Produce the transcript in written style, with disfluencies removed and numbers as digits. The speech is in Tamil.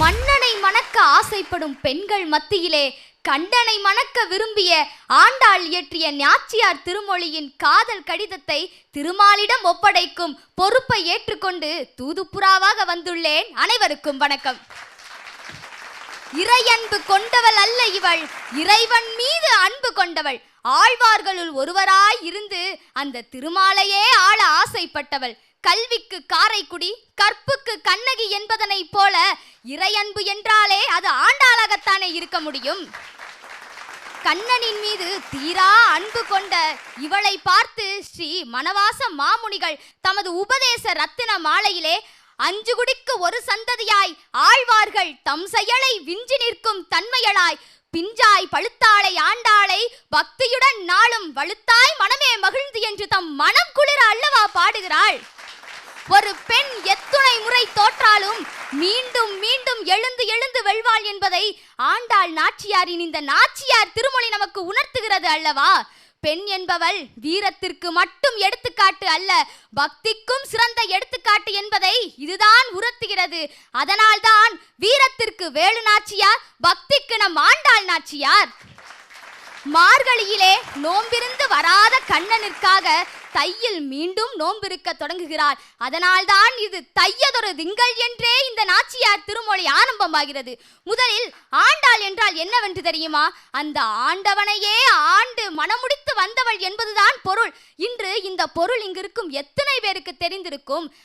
மன்னனை மணக்க ஆசைப்படும் பெண்கள் மத்தியிலே கண்டனை மணக்க விரும்பிய ஆண்டாள் இயற்றிய நாச்சியார் திருமொழியின் காதல் கடிதத்தை திருமாலிடம் ஒப்படைக்கும் பொறுப்பை ஏற்றுக்கொண்டு தூதுப்புறாவாக வந்துள்ளேன். அனைவருக்கும் வணக்கம். இறையன்பு கொண்டவள் அல்ல இவள், இறைவன் மீது அன்பு கொண்டவள். ஆழ்வார்களுள் ஒருவராய் இருந்து அந்த திருமாலையே ஆள ஆசைப்பட்டவள். கல்விக்கு காரைக்குடி, கற்புக்கு கண்ணகி என்பதனை போல இறையன்பு என்றாலே அது ஆண்டாளாகத்தானே இருக்க முடியும். கண்ணனின் மீது தீரா அன்பு கொண்ட இவளை பார்த்து ஸ்ரீ மணவாச மாமுனிகள் தமது உபதேச ரத்தின மாலையிலே அஞ்சு குடிக்கு ஒரு சந்ததியாய் ஆழ்வார்கள் தம் செயலை விஞ்சி நிற்கும் தன்மையளாய் பிஞ்சாய் பழுத்தாளை ஆண்டாளை பக்தியுடன் நாளும் வழுத்தாய் மனமே மகிழ்ந்து என்று தம் மனம் குளிர அல்லவா பாடுகிறாள். ஒரு பெண் எத்துணை முறை தோற்றாலும் மீண்டும் மீண்டும் எழுந்து எழுந்து வெல்வாள் என்பதை ஆண்டாள் நாச்சியாரின் இந்த நாச்சியார் திருமொழி நமக்கு உணர்த்துகிறது அல்லவா. பெண் என்பவள் வீரத்திற்கு மட்டும் எடுத்துக்காட்டு அல்ல, பக்திக்கும் சிறந்த எடுத்துக்காட்டு என்பதை இதுதான் உணர்த்துகிறது. அதனால்தான் வீரத்திற்கு வேலு நாச்சியார், பக்திக்கு நம் ஆண்டாள் நாச்சியார். மார்கழியிலே நோம்பிருந்து வராத கண்ணனிற்காக தையில் மீண்டும் நோம்பிருக்க தொடங்குகிறார். அதனால்தான் இது தையதொரு திங்கள் என்றே இந்த நாச்சியார் திருமொழி ஆரம்பமாகிறது. முதலில் ஆண்டாள் என்றால் என்னவென்று தெரியுமா? அந்த ஆண்டவனையே ஆண்டு மனமுடித்து வந்தவள் என்பதுதான் பொருள். இன்று இந்த பொருள் இங்கிருக்கும் எத்தனை பேருக்கு தெரிந்திருக்கும்?